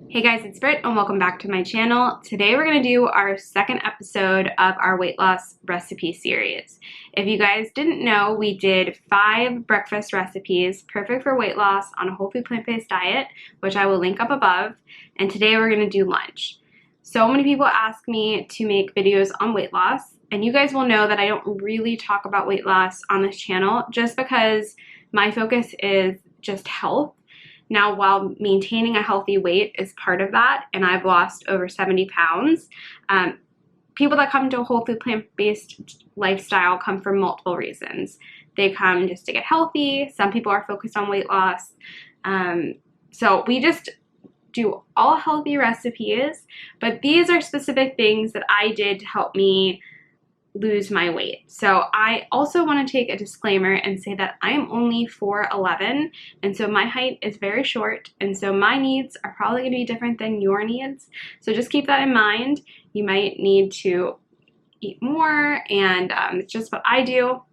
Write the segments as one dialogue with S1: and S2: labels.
S1: Hey guys, it's Britt and welcome back to my channel. Today we're going to do our second episode of our weight loss recipe series. If you guys didn't know, we did 5 breakfast recipes perfect for weight loss on a whole food plant-based diet, which I will link up above. And today we're going to do lunch. So many people ask me to make videos on weight loss, and you guys will know that I don't really talk about weight loss on this channel just because my focus is just health. Now, while maintaining a healthy weight is part of that, and I've lost over 70 pounds, people that come to a whole food plant-based lifestyle come for multiple reasons. They come just to get healthy. Some people are focused on weight loss. So we just do all healthy recipes, but these are specific things that I did to help me lose my weight. So I also want to take a disclaimer and say that I am only 4'11", and so my height is very short, and so my needs are probably going to be different than your needs. So just keep that in mind. You might need to eat more, and it's just what I do.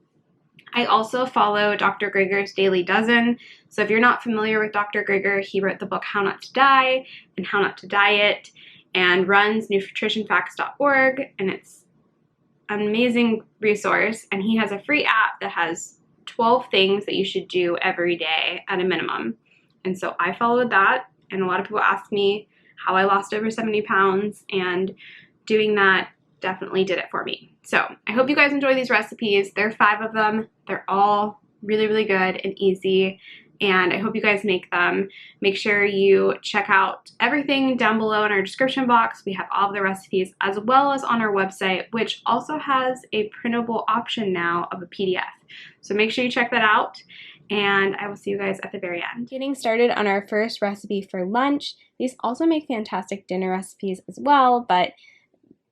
S1: I also follow Dr. Greger's Daily Dozen. So if you're not familiar with Dr. Greger, he wrote the book How Not to Die and How Not to Diet, and runs nutritionfacts.org, and it's an amazing resource, and he has a free app that has 12 things that you should do every day at a minimum. And so I followed that, and a lot of people ask me how I lost over 70 pounds, and doing that definitely did it for me. So I hope you guys enjoy these recipes. There are 5 of them. They're all really, really good and easy, and I hope you guys make them. Make sure you check out everything down below in our description box. We have all of the recipes as well as on our website, which also has a printable option now of a PDF. So make sure you check that out, and I will see you guys at the very end. Getting started on our first recipe for lunch. These also make fantastic dinner recipes as well, but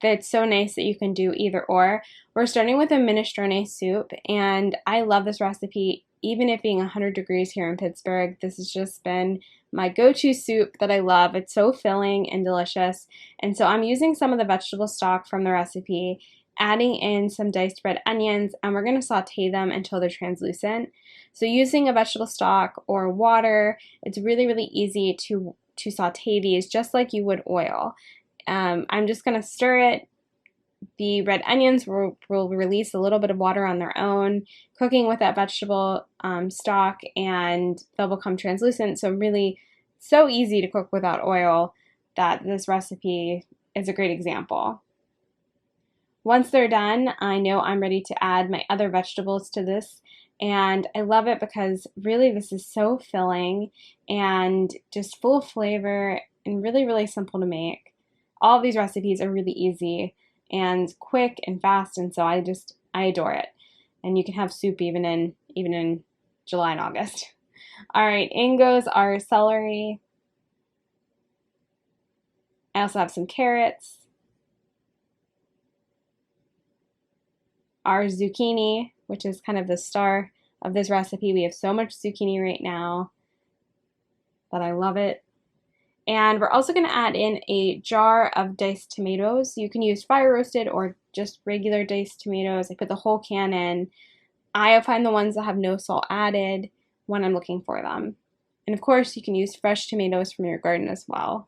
S1: it's so nice that you can do either or. We're starting with a minestrone soup, and I love this recipe. Even it being 100 degrees here in Pittsburgh, this has just been my go-to soup that I love. It's so filling and delicious. And so I'm using some of the vegetable stock from the recipe, adding in some diced red onions, and we're going to saute them until they're translucent. So using a vegetable stock or water, it's really, really easy to saute these just like you would oil. I'm just going to stir it. The red onions will release a little bit of water on their own, cooking with that vegetable stock, and they'll become translucent. So really so easy to cook without oil that this recipe is a great example. Once they're done, I know I'm ready to add my other vegetables to this, and I love it because really this is so filling and just full of flavor and really, really simple to make. All of these recipes are really easy and quick and fast, and so I adore it. And you can have soup even in July and August. All right, in goes our celery. I also have some carrots. Our zucchini, which is kind of the star of this recipe. We have so much zucchini right now that I love it. And we're also going to add in a jar of diced tomatoes. You can use fire roasted or just regular diced tomatoes. I put the whole can in. I find the ones that have no salt added when I'm looking for them. And of course, you can use fresh tomatoes from your garden as well.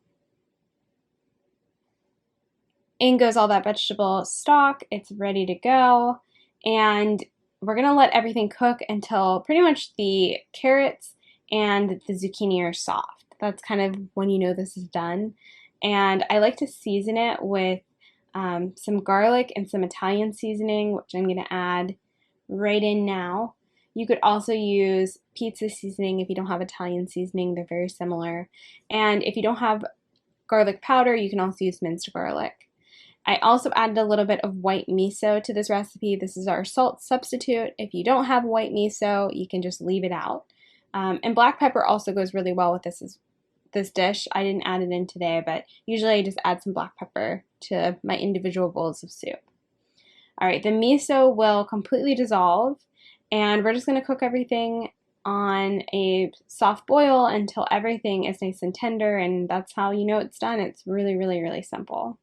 S1: In goes all that vegetable stock. It's ready to go. And we're going to let everything cook until pretty much the carrots and the zucchini are soft. That's kind of when you know this is done. And I like to season it with some garlic and some Italian seasoning, which I'm going to add right in now. You could also use pizza seasoning if you don't have Italian seasoning. They're very similar. And if you don't have garlic powder, you can also use minced garlic. I also added a little bit of white miso to this recipe. This is our salt substitute. If you don't have white miso, you can just leave it out. And black pepper also goes really well with this dish. I didn't add it in today, but usually I just add some black pepper to my individual bowls of soup. All right, the miso will completely dissolve, and we're just going to cook everything on a soft boil until everything is nice and tender, and that's how you know it's done. It's really, really, really simple.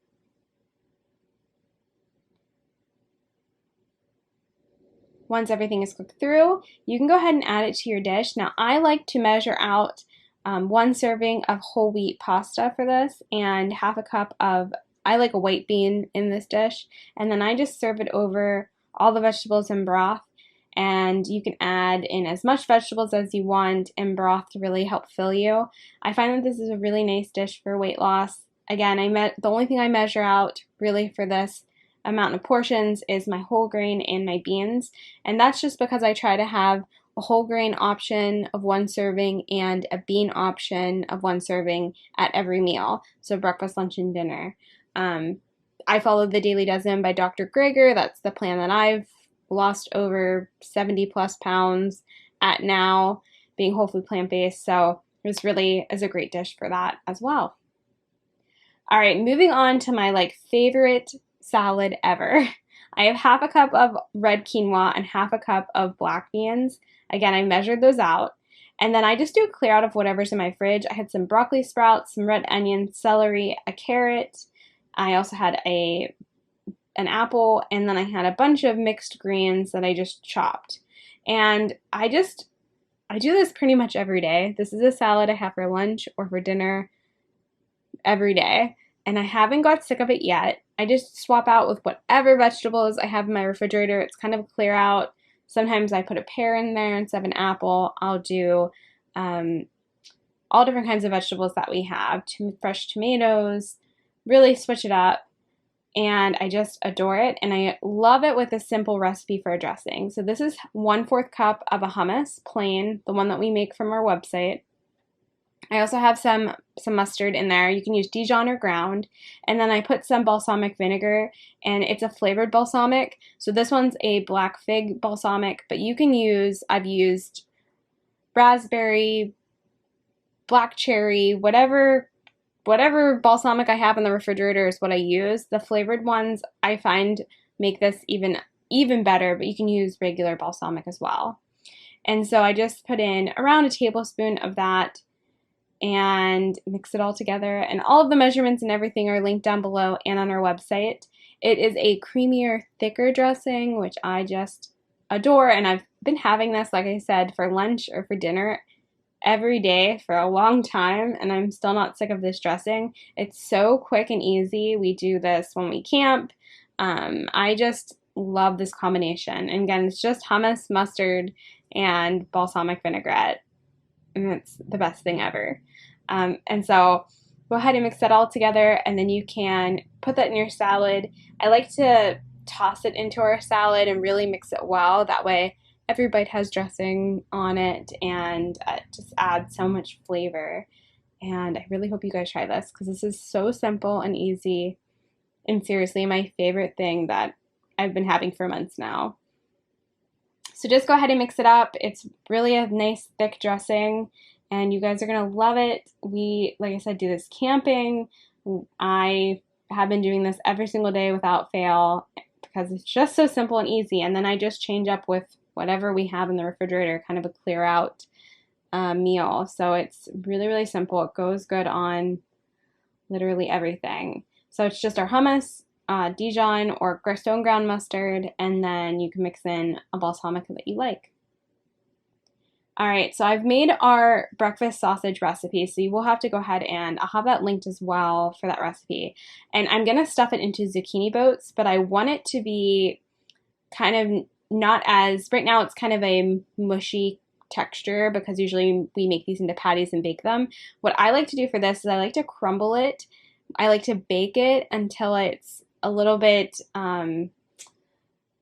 S1: Once everything is cooked through, you can go ahead and add it to your dish. Now, I like to measure out 1 serving of whole wheat pasta for this, and half a cup of, I like a white bean in this dish, and then I just serve it over all the vegetables and broth, and you can add in as much vegetables as you want and broth to really help fill you. I find that this is a really nice dish for weight loss. Again, the only thing I measure out really for this amount of portions is my whole grain and my beans, and that's just because I try to have a whole grain option of 1 serving and a bean option of 1 serving at every meal, so breakfast, lunch, and dinner. I follow the Daily Dozen by Dr. Greger. That's the plan that I've lost over 70 plus pounds at now, being whole food plant-based, so this really is a great dish for that as well. All right, moving on to my favorite salad ever. I have half a cup of red quinoa and half a cup of black beans. Again, I measured those out. And then I just do a clear out of whatever's in my fridge. I had some broccoli sprouts, some red onions, celery, a carrot. I also had an apple, and then I had a bunch of mixed greens that I just chopped. And I do this pretty much every day. This is a salad I have for lunch or for dinner every day. And I haven't got sick of it yet. I just swap out with whatever vegetables I have in my refrigerator. It's kind of a clear out. Sometimes I put a pear in there instead of an apple. I'll do all different kinds of vegetables that we have, fresh tomatoes, really switch it up. And I just adore it, and I love it with a simple recipe for a dressing. So this is 1/4 cup of a hummus, plain, the one that we make from our website. I also have some mustard in there. You can use Dijon or ground. And then I put some balsamic vinegar, and it's a flavored balsamic. So this one's a black fig balsamic, but you can use, I've used raspberry, black cherry, whatever balsamic I have in the refrigerator is what I use. The flavored ones I find make this even better, but you can use regular balsamic as well. And so I just put in around a tablespoon of that and mix it all together. And all of the measurements and everything are linked down below and on our website. It is a creamier, thicker dressing, which I just adore. And I've been having this, like I said, for lunch or for dinner every day for a long time, and I'm still not sick of this dressing. It's so quick and easy. We do this when we camp. I just love this combination. And again, it's just hummus, mustard, and balsamic vinaigrette. And it's the best thing ever. And so go ahead and mix that all together, and then you can put that in your salad. I like to toss it into our salad and really mix it well. That way every bite has dressing on it, and it just adds so much flavor. And I really hope you guys try this, because this is so simple and easy, and seriously my favorite thing that I've been having for months now. So just go ahead and mix it up. It's really a nice thick dressing, and you guys are gonna love it. We, like I said, do this camping. I have been doing this every single day without fail, because it's just so simple and easy. And then I just change up with whatever we have in the refrigerator, kind of a clear out meal. So it's really, really simple. It goes good on literally everything. So it's just our hummus, Dijon or stone ground mustard, and then you can mix in a balsamic that you like. All right, so I've made our breakfast sausage recipe, so you will have to go ahead, and I'll have that linked as well for that recipe. And I'm gonna stuff it into zucchini boats, but I want it to be kind of not as, right now it's kind of a mushy texture, because usually we make these into patties and bake them. What I like to do for this is I like to crumble it. I like to bake it until it's a little bit,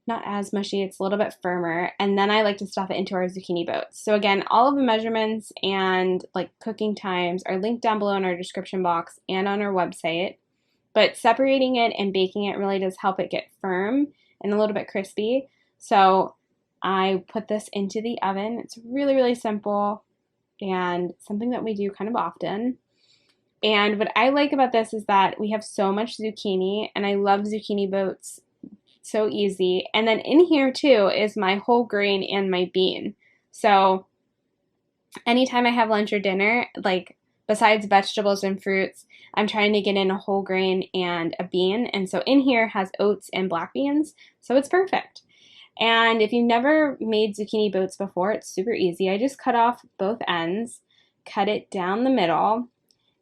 S1: not as mushy, it's a little bit firmer, and then I like to stuff it into our zucchini boats. So again, all of the measurements and cooking times are linked down below in our description box and on our website. But separating it and baking it really does help it get firm and a little bit crispy. So I put this into the oven. It's really, really simple and something that we do kind of often. And what I like about this is that we have so much zucchini, and I love zucchini boats. So easy. And then in here too is my whole grain and my bean. So anytime I have lunch or dinner, besides vegetables and fruits, I'm trying to get in a whole grain and a bean. And so in here has oats and black beans. So it's perfect. And if you've never made zucchini boats before, it's super easy. I just cut off both ends, cut it down the middle,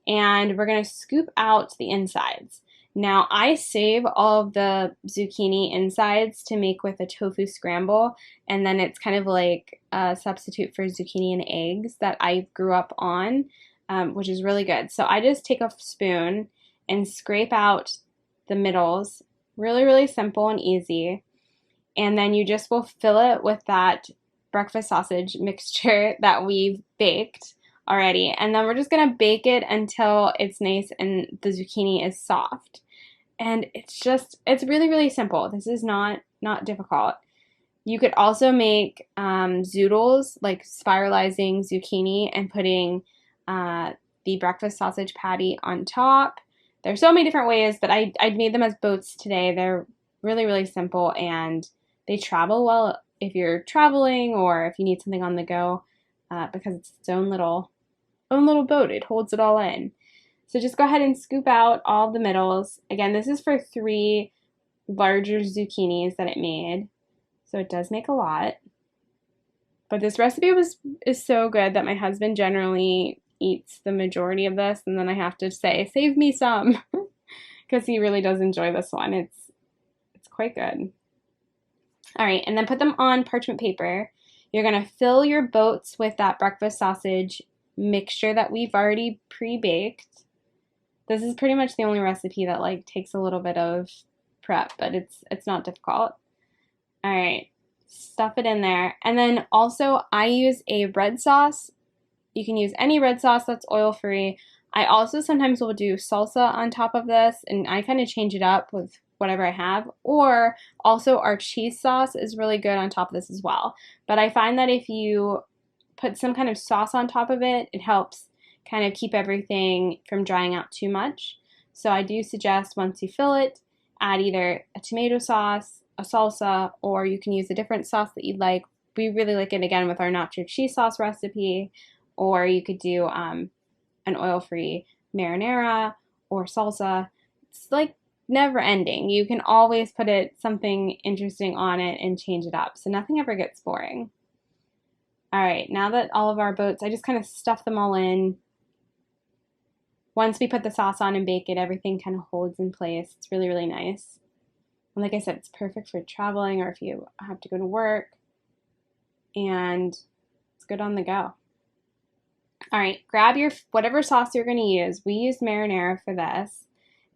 S1: and we're going to scoop out the insides. Now, I save all of the zucchini insides to make with a tofu scramble, and then it's kind of like a substitute for zucchini and eggs that I grew up on, which is really good. So I just take a spoon and scrape out the middles. Really, really simple and easy. And then you just will fill it with that breakfast sausage mixture that we've baked already. And then we're just going to bake it until it's nice and the zucchini is soft. And it's really, really simple. This is not difficult. You could also make zoodles, like spiralizing zucchini and putting the breakfast sausage patty on top. There's so many different ways, but I made them as boats today. They're really, really simple, and they travel well if you're traveling or if you need something on the go, because it's its own little boat. It holds it all in. So just go ahead and scoop out all the middles. Again, this is for 3 larger zucchinis that it made, so it does make a lot. But this recipe is so good that my husband generally eats the majority of this, and then I have to say, save me some, because he really does enjoy this one. It's quite good. All right, and then put them on parchment paper. You're gonna fill your boats with that breakfast sausage mixture that we've already pre-baked. This is pretty much the only recipe that like takes a little bit of prep, but it's not difficult. All right, stuff it in there. And then also I use a red sauce. You can use any red sauce that's oil-free. I also sometimes will do salsa on top of this, and I kind of change it up with whatever I have. Or also our cheese sauce is really good on top of this as well. But I find that if you put some kind of sauce on top of it, it helps kind of keep everything from drying out too much. So I do suggest once you fill it, add either a tomato sauce, a salsa, or you can use a different sauce that you'd like. We really like it again with our nacho cheese sauce recipe, or you could do an oil-free marinara or salsa. It's like never ending. You can always put something interesting on it and change it up, so nothing ever gets boring. All right, now that all of our boats, I just kind of stuff them all in. Once we put the sauce on and bake it, everything kind of holds in place. It's really, really nice. And like I said, it's perfect for traveling or if you have to go to work. And it's good on the go. All right, grab your whatever sauce you're going to use. We use marinara for this.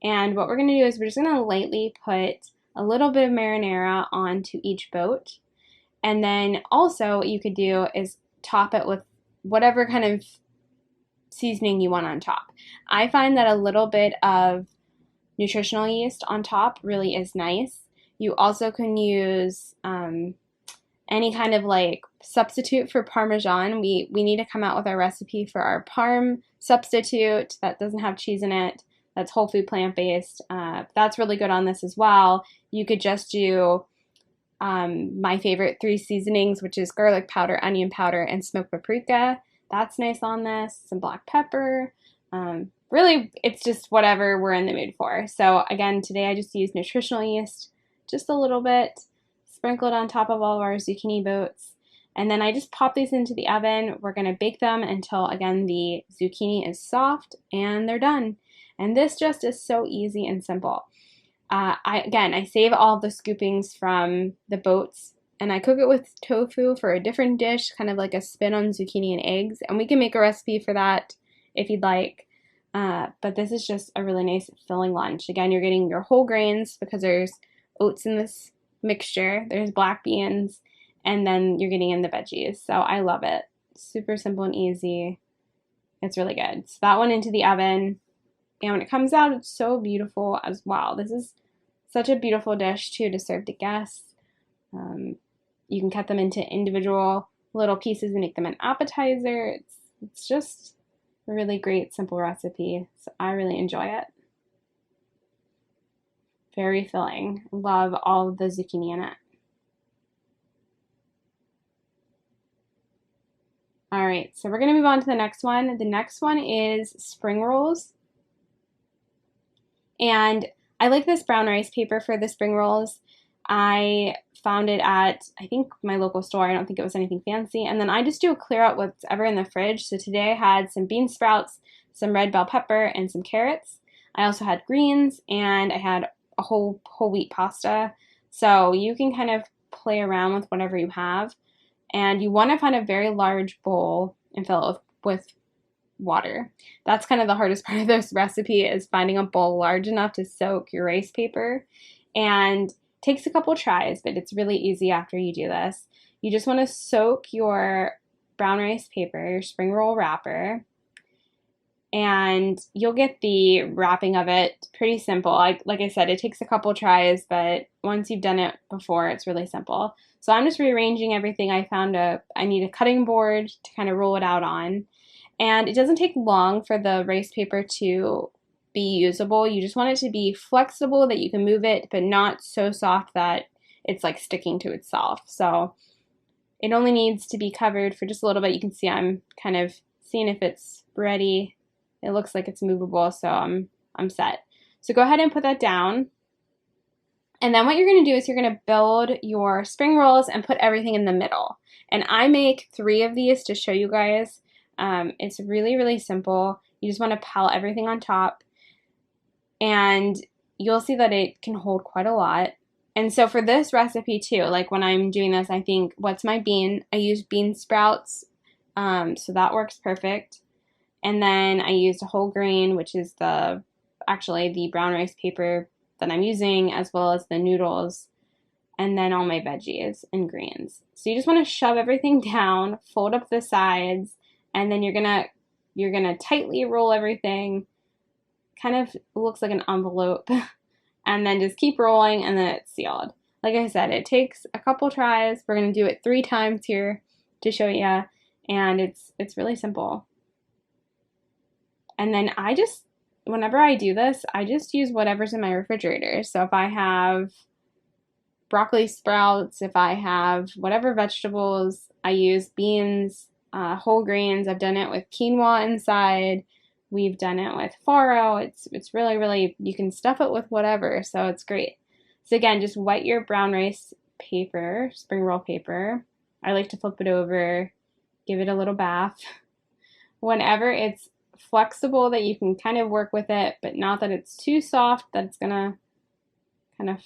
S1: And what we're going to do is we're just going to lightly put a little bit of marinara onto each boat. And then also what you could do is top it with whatever kind of seasoning you want on top. I find that a little bit of nutritional yeast on top really is nice. You also can use any kind of like substitute for Parmesan. We need to come out with our recipe for our Parm substitute that doesn't have cheese in it. That's whole food plant-based. That's really good on this as well. You could just do my favorite 3 seasonings, which is garlic powder, onion powder, and smoked paprika. That's nice on this. Some black pepper. Really, it's just whatever we're in the mood for. So again, today I just used nutritional yeast, just a little bit, sprinkle it on top of all of our zucchini boats. And then I just pop these into the oven. We're going to bake them until, again, the zucchini is soft and they're done. And this just is so easy and simple. I save all the scoopings from the boats and I cook it with tofu for a different dish, kind of like a spin on zucchini and eggs. And we can make a recipe for that if you'd like. But this is just a really nice filling lunch. Again, you're getting your whole grains because there's oats in this mixture. There's black beans. And then you're getting in the veggies. So I love it. Super simple and easy. It's really good. So that went into the oven. And when it comes out, it's so beautiful as well. This is such a beautiful dish, too, to serve to guests. You can cut them into individual little pieces and make them an appetizer. It's just a really great, simple recipe. So I really enjoy it. Very filling. Love all of the zucchini in it. All right, so we're going to move on to the next one. The next one is spring rolls. And I like this brown rice paper for the spring rolls. I found it at, I think, my local store. I don't think it was anything fancy. And then I just do a clear out whatever in the fridge. So today I had some bean sprouts, some red bell pepper, and some carrots. I also had greens, and I had a whole wheat pasta. So you can kind of play around with whatever you have. And you want to find a very large bowl and fill it with water. That's kind of the hardest part of this recipe, is finding a bowl large enough to soak your rice paper. And it takes a couple tries, but it's really easy after you do this. You just want to soak your brown rice paper, your spring roll wrapper, and you'll get the wrapping of it pretty simple. Like I said, it takes a couple tries, but once you've done it before, it's really simple. So I'm just rearranging everything. I need a cutting board to kind of roll it out on. And it doesn't take long for the rice paper to be usable. You just want it to be flexible, that you can move it, but not so soft that it's like sticking to itself. So it only needs to be covered for just a little bit. You can see I'm kind of seeing if it's ready. It looks like it's movable, so I'm set. So go ahead and put that down. And then what you're going to do is you're going to build your spring rolls and put everything in the middle. And I make 3 of these to show you guys. It's really, really simple. You just want to pile everything on top. And you'll see that it can hold quite a lot. And so for this recipe too, like when I'm doing this, I think, what's my bean? I use bean sprouts, so that works perfect. And then I used a whole grain, which is actually the brown rice paper that I'm using, as well as the noodles, and then all my veggies and greens. So you just want to shove everything down, fold up the sides, and then you're gonna tightly roll everything. Kind of looks like an envelope, and then just keep rolling, and then it's sealed. Like I said, it takes a couple tries. We're gonna do it 3 times here to show you, and it's really simple. And then whenever I do this, I just use whatever's in my refrigerator. So if I have broccoli sprouts, if I have whatever vegetables, I use beans, whole grains. I've done it with quinoa inside. We've done it with farro. It's really, really, you can stuff it with whatever, so it's great. So again, just wet your brown rice paper, spring roll paper. I like to flip it over, give it a little bath. Whenever it's flexible, that you can kind of work with it, but not that it's too soft that it's gonna kind of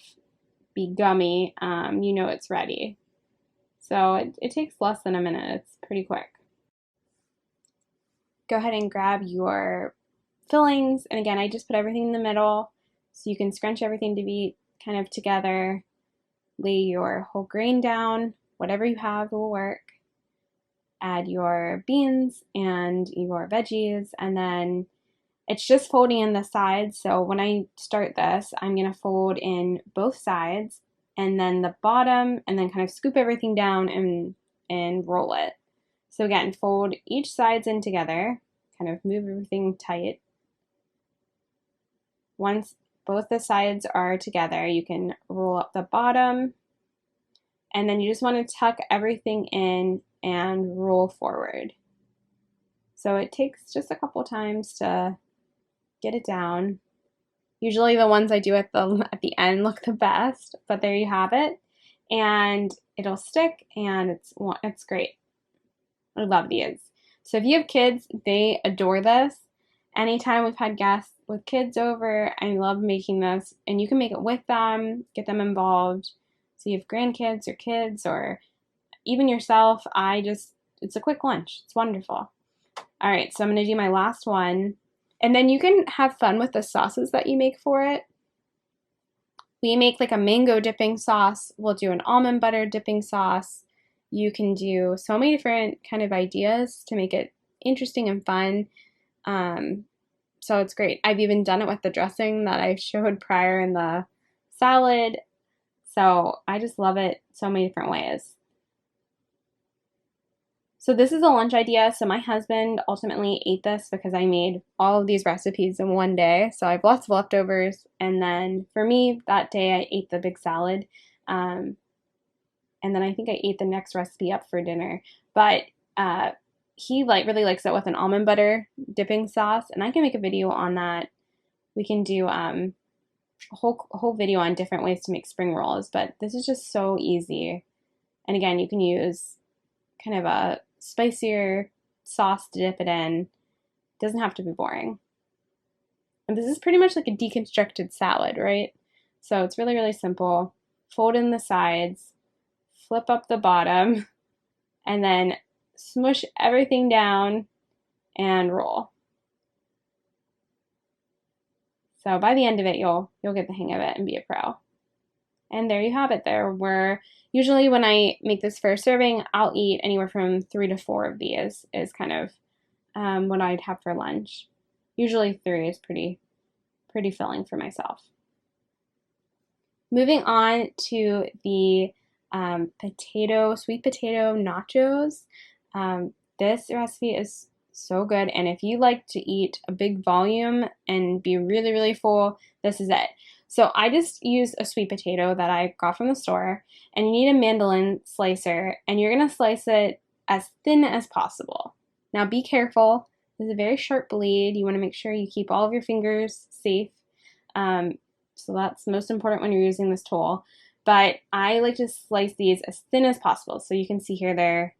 S1: be gummy, you know it's ready. So it takes less than a minute. It's pretty quick. Go ahead and grab your fillings, and again, I just put everything in the middle so you can scrunch everything to be kind of together. Lay your whole grain down, whatever you have will work. Add your beans and your veggies, and then it's just folding in the sides. So when I start this, I'm going to fold in both sides and then the bottom, and then kind of scoop everything down and roll it. So again, fold each sides in together, kind of move everything tight. Once both the sides are together, you can roll up the bottom, and then you just want to tuck everything in and roll forward. So it takes just a couple times to get it down. Usually the ones I do at the end look the best, but there you have it. And it'll stick, and it's great. I love these. So if you have kids, they adore this. Anytime we've had guests with kids over, I love making this, and you can make it with them, get them involved. So you have grandkids or kids or even yourself. It's a quick lunch. It's wonderful. All right, so I'm going to do my last one. And then you can have fun with the sauces that you make for it. We make like a mango dipping sauce. We'll do an almond butter dipping sauce. You can do so many different kind of ideas to make it interesting and fun. So it's great. I've even done it with the dressing that I showed prior in the salad. So I just love it so many different ways. So this is a lunch idea. So my husband ultimately ate this because I made all of these recipes in one day. So I have lots of leftovers. And then for me, that day I ate the big salad. And then I think I ate the next recipe up for dinner. But he really likes it with an almond butter dipping sauce. And I can make a video on that. We can do whole video on different ways to make spring rolls, but this is just so easy. And again, you can use kind of a spicier sauce to dip it in. It doesn't have to be boring. And this is pretty much like a deconstructed salad, right? So it's really, really simple. Fold in the sides, flip up the bottom, and then smush everything down and roll. So by the end of it, you'll get the hang of it and be a pro. And there you have it. There were usually when I make this first serving, I'll eat anywhere from 3 to 4 of these is kind of what I'd have for lunch. Usually 3 is pretty filling for myself. Moving on to the sweet potato nachos. This recipe is so good, and if you like to eat a big volume and be really, really full, this is it. So I just used a sweet potato that I got from the store, and you need a mandolin slicer, and you're gonna slice it as thin as possible. Now be careful, this is a very sharp blade. You wanna make sure you keep all of your fingers safe. So that's most important when you're using this tool. But I like to slice these as thin as possible. So you can see here they're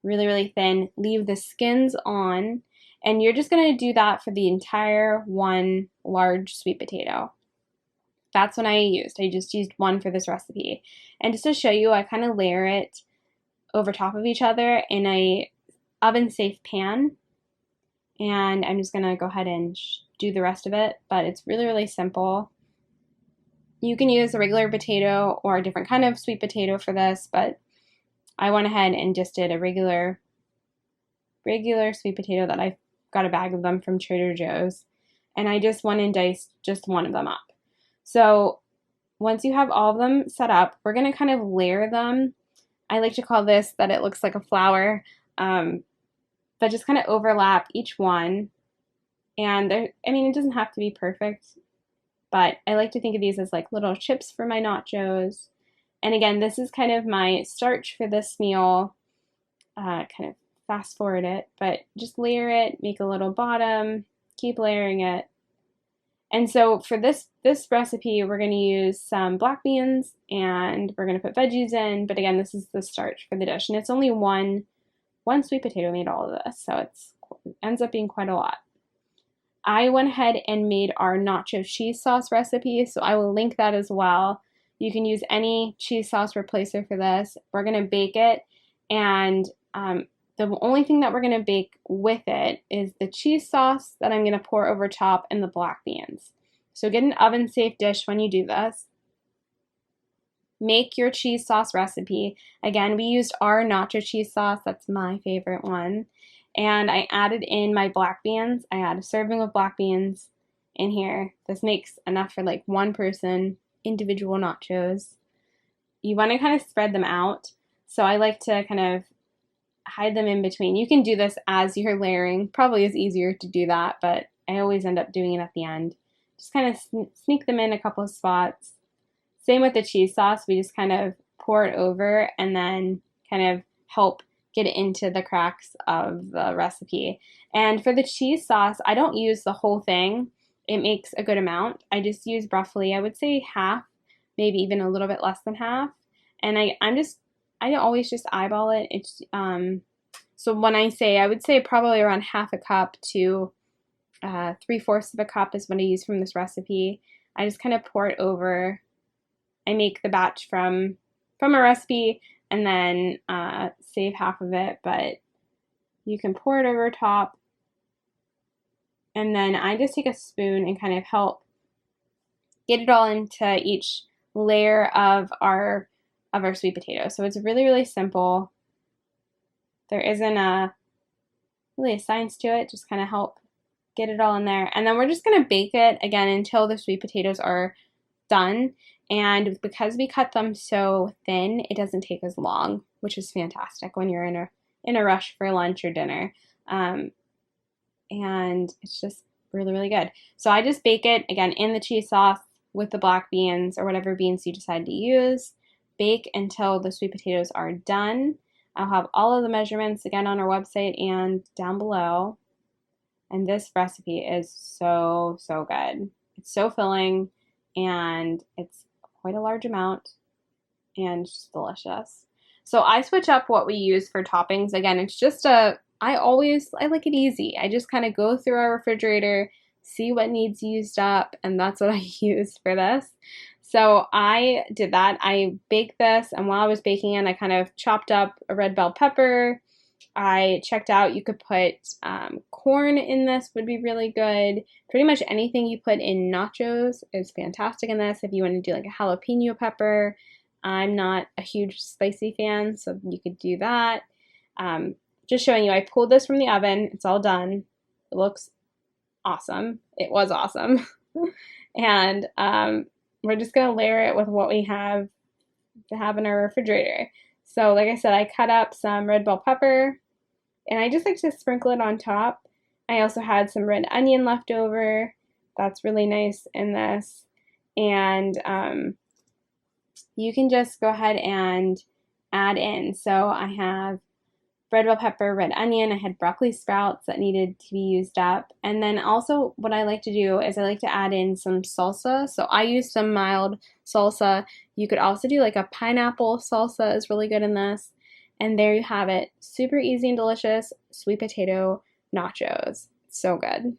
S1: really, really thin. Leave the skins on, and you're just gonna do that for the entire one large sweet potato. That's what I used. I just used one for this recipe. And just to show you, I kind of layer it over top of each other in a oven-safe pan. And I'm just gonna go ahead and do the rest of it, but it's really, really simple. You can use a regular potato or a different kind of sweet potato for this, but I went ahead and just did a regular sweet potato that I got a bag of them from Trader Joe's, and I just went and diced just one of them up. So once you have all of them set up, we're gonna kind of layer them. I like to call this that it looks like a flower, but just kind of overlap each one. And it doesn't have to be perfect, but I like to think of these as like little chips for my nachos. And again, this is kind of my starch for this meal. Kind of fast forward it, but just layer it, make a little bottom, keep layering it. And so for this recipe, we're going to use some black beans and we're going to put veggies in. But again, this is the starch for the dish. And it's only one sweet potato made all of this. So it ends up being quite a lot. I went ahead and made our nacho cheese sauce recipe. So I will link that as well. You can use any cheese sauce replacer for this. We're going to bake it, and the only thing that we're going to bake with it is the cheese sauce that I'm going to pour over top and the black beans. So get an oven-safe dish when you do this. Make your cheese sauce recipe. Again, we used our nacho cheese sauce. That's my favorite one. And I added in my black beans. I had a serving of black beans in here. This makes enough for like one person. Individual nachos. You want to kind of spread them out. So I like to kind of hide them in between. You can do this as you're layering. Probably is easier to do that, but I always end up doing it at the end. Just kind of sneak them in a couple of spots. Same with the cheese sauce. We just kind of pour it over and then kind of help get it into the cracks of the recipe. And for the cheese sauce, I don't use the whole thing. It makes a good amount. I just use roughly, I would say half, maybe even a little bit less than half. And I always just eyeball it. It's so when I would say probably around half a cup to 3/4 of a cup is what I use from this recipe. I just kind of pour it over. I make the batch from a recipe and then save half of it, but you can pour it over top. And then I just take a spoon and kind of help get it all into each layer of our sweet potato. So it's really, really simple. There isn't really a science to it. Just kind of help get it all in there. And then we're just going to bake it again until the sweet potatoes are done. And because we cut them so thin, it doesn't take as long, which is fantastic when you're in a rush for lunch or dinner. And it's just really, really good. So I just bake it, again, in the cheese sauce with the black beans or whatever beans you decide to use. Bake until the sweet potatoes are done. I'll have all of the measurements, again, on our website and down below. And this recipe is so, so good. It's so filling. and it's quite a large amount and it's just delicious. So I switch up what we use for toppings. Again, it's just I like it easy. I just kind of go through our refrigerator, see what needs used up, and that's what I used for this. So I did that. I baked this, and while I was baking it, I kind of chopped up a red bell pepper. I checked out, you could put corn in this, would be really good. Pretty much anything you put in nachos is fantastic in this. If you want to do like a jalapeno pepper, I'm not a huge spicy fan, so you could do that. Just showing you, I pulled this from the oven. It's all done. It looks awesome. It was awesome. And we're just going to layer it with what we have to have in our refrigerator. So like I said, I cut up some red bell pepper, and I just like to sprinkle it on top. I also had some red onion left over. That's really nice in this. And you can just go ahead and add in. So I have red bell pepper, red onion. I had broccoli sprouts that needed to be used up. And then also what I like to do is I like to add in some salsa. So I use some mild salsa. You could also do like a pineapple salsa is really good in this. And there you have it. Super easy and delicious sweet potato nachos. So good.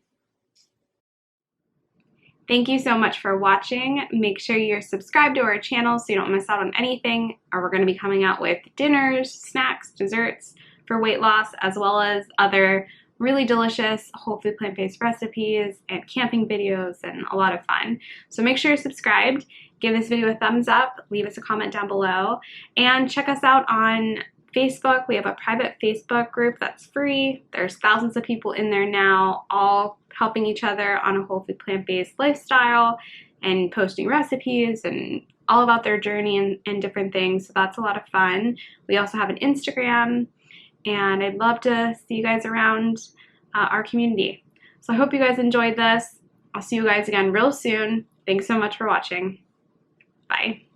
S1: Thank you so much for watching. Make sure you're subscribed to our channel so you don't miss out on anything. Or we're going to be coming out with dinners, snacks, desserts for weight loss, as well as other really delicious whole food plant-based recipes and camping videos and a lot of fun. So make sure you're subscribed, give this video a thumbs up, leave us a comment down below, and check us out on Facebook. We have a private Facebook group that's free. There's thousands of people in there now, all helping each other on a whole food plant-based lifestyle and posting recipes and all about their journey and different things. So that's a lot of fun. We also have an Instagram, and I'd love to see you guys around our community. So I hope you guys enjoyed this. I'll see you guys again real soon. Thanks so much for watching. Bye.